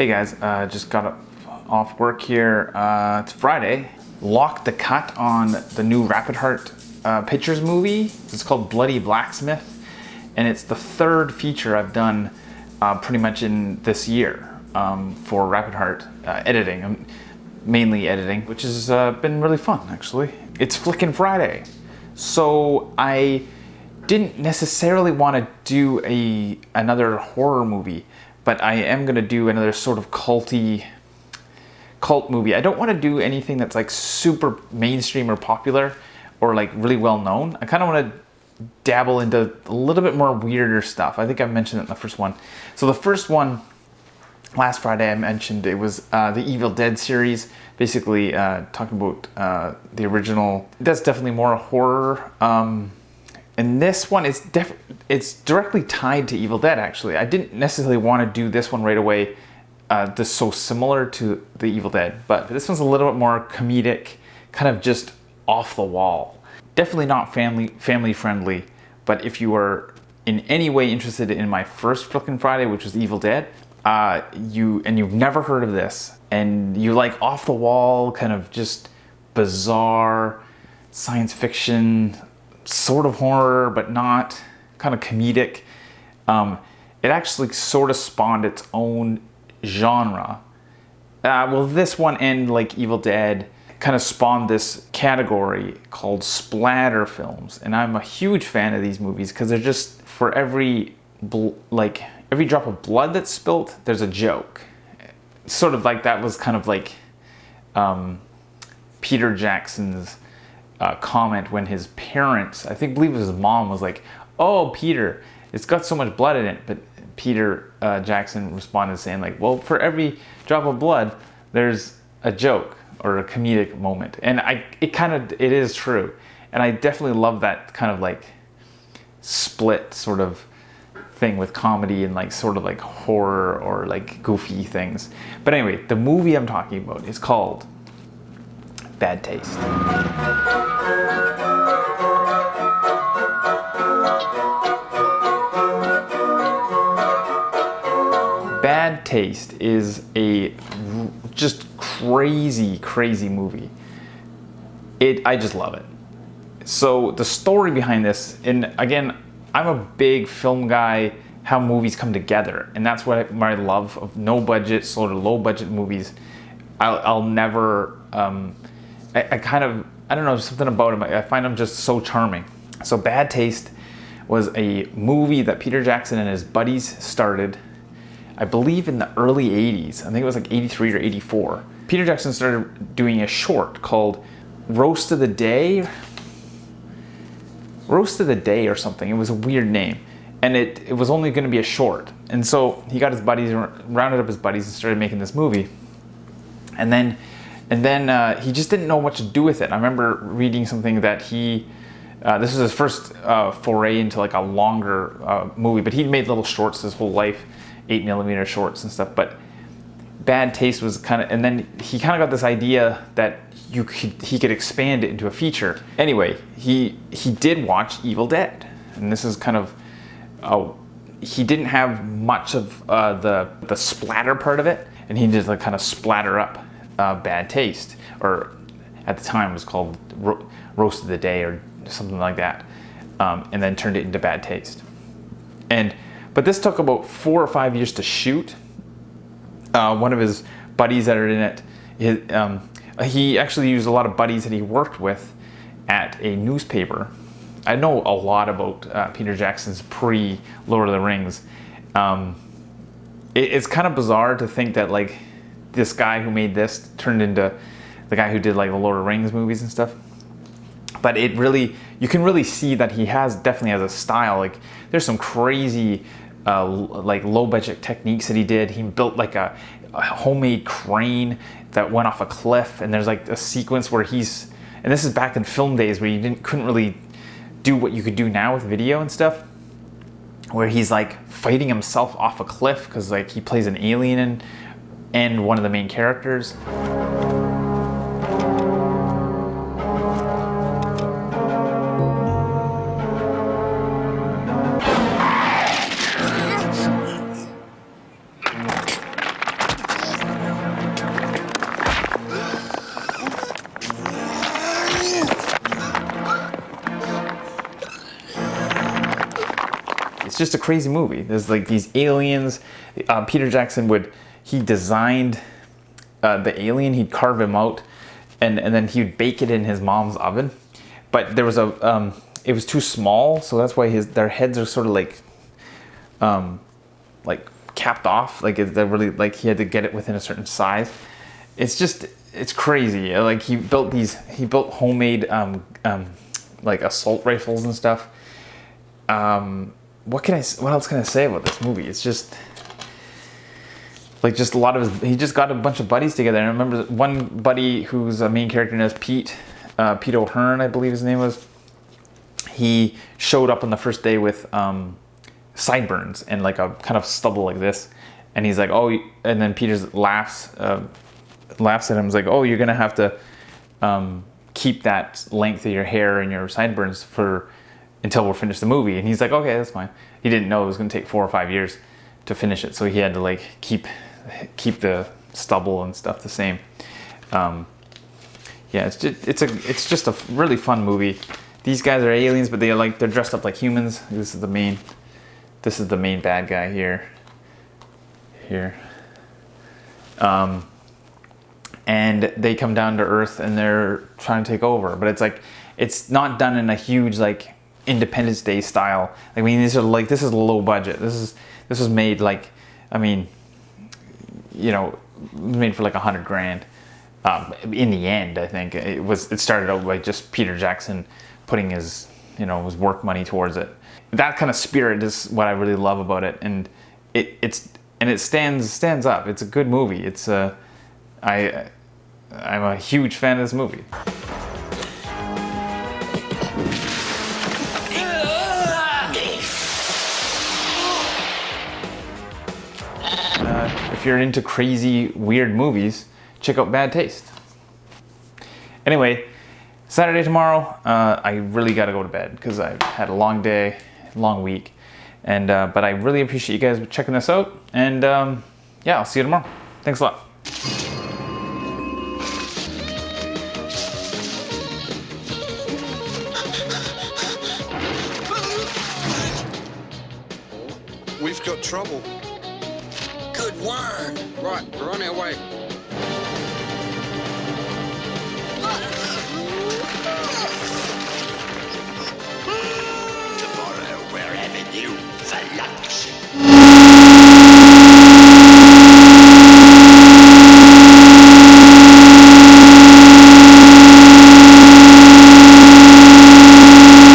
Hey guys, just got off work here. It's Friday. Locked the cut on the new Rapid Heart Pictures movie. It's called Bloody Blacksmith, and it's the third feature I've done pretty much in this year for Rapid Heart editing. Mainly editing, which has been really fun actually. It's Flickin' Friday, so I didn't necessarily want to do another horror movie, but I am gonna do another sort of cult movie. I don't want to do anything that's like super mainstream or popular or like really well known. I kind of want to dabble into a little bit more weirder stuff. I think I mentioned it in the first one. So the first one, last Friday I mentioned, it was the Evil Dead series, basically talking about the original. That's definitely more horror. And this one is it's directly tied to Evil Dead actually. I didn't necessarily want to do this one right away. This is so similar to the Evil Dead, but this one's a little bit more comedic, kind of just off the wall. Definitely not family friendly, but if you are in any way interested in my first Flickin' Friday, which was Evil Dead, you've never heard of this, and you like off the wall, kind of just bizarre science fiction, sort of horror, but not, kind of comedic. It actually sort of spawned its own genre. Well, this one and like Evil Dead kind of spawned this category called splatter films, and I'm a huge fan of these movies because they're just, for every drop of blood that's spilt, there's a joke. Sort of like that was kind of like Peter Jackson's comment when his parents, believe it was his mom, was like, "Oh, Peter, it's got so much blood in it," but Peter Jackson responded saying like, "Well, for every drop of blood, there's a joke or a comedic moment," and it is true, and I definitely love that kind of like split sort of thing with comedy and like sort of like horror or like goofy things. But anyway, the movie I'm talking about is called Bad Taste. Bad Taste is a just crazy movie. I just love it. So the story behind this, and again, I'm a big film guy, how movies come together, and that's what my love of no budget, sort of low budget movies. I'll never, I don't know, something about them, I find them just so charming. So Bad Taste was a movie that Peter Jackson and his buddies started, I believe in the early 80s. I think it was like 83 or 84. Peter Jackson started doing a short called Roast of the Day or something. It was a weird name. And it was only going to be a short. And so he got his buddies, rounded up his buddies and started making this movie. And then he just didn't know what to do with it. I remember reading something that this was his first foray into like a longer movie, but he'd made little shorts his whole life, 8mm shorts and stuff. But Bad Taste was and then he kind of got this idea that he could expand it into a feature. Anyway, he did watch Evil Dead, and this is kind of, he didn't have much of the splatter part of it, and he did like kind of splatter up Bad Taste, or at the time it was called Roast of the Day or something like that, and then turned it into Bad Taste. But this took about 4 or 5 years to shoot. One of his buddies that are in it, he actually used a lot of buddies that he worked with at a newspaper. I know a lot about Peter Jackson's pre-Lord of the Rings. It's kind of bizarre to think that like this guy who made this turned into the guy who did like the Lord of the Rings movies and stuff. But you can really see that he definitely has a style. Like there's some crazy like low budget techniques that he did. He built like a homemade crane that went off a cliff, and there's like a sequence where and this is back in film days where you couldn't really do what you could do now with video and stuff, where he's like fighting himself off a cliff because like he plays an alien and one of the main characters. just a crazy movie. There's like these aliens. Peter Jackson he designed the alien. He'd carve him out, and then he'd bake it in his mom's oven. But there was it was too small, so that's why their heads are sort of like capped off. Like they're really like he had to get it within a certain size. It's crazy. Like he built homemade like assault rifles and stuff. What else can I say about this movie? It's just like a lot of he just got a bunch of buddies together. And I remember one buddy who's a main character known as Pete O'Hearn, I believe his name was. He showed up on the first day with sideburns and like a kind of stubble like this, and he's like, oh, and then Peter laughs at him. He's like, oh, you're gonna have to keep that length of your hair and your sideburns until we're finished the movie. And he's like, okay, that's fine. He didn't know it was gonna take 4 or 5 years to finish it, so he had to like keep the stubble and stuff the same. Yeah, it's just a really fun movie. These guys are aliens, but they're dressed up like humans. This is the main bad guy here. And they come down to Earth and they're trying to take over, but it's not done in a huge like Independence Day style. I mean, this is low budget. This was made like, I mean, you know, made for like $100,000. In the end, I think it started out by just Peter Jackson putting his work money towards it. That kind of spirit is what I really love about it, and it stands up. It's a good movie. I'm a huge fan of this movie. If you're into crazy, weird movies, check out Bad Taste. Anyway, Saturday tomorrow, I really got to go to bed because I've had a long day, long week, and but I really appreciate you guys checking this out, and yeah, I'll see you tomorrow. Thanks a lot. We've got trouble. Good word. Right, we're on our way.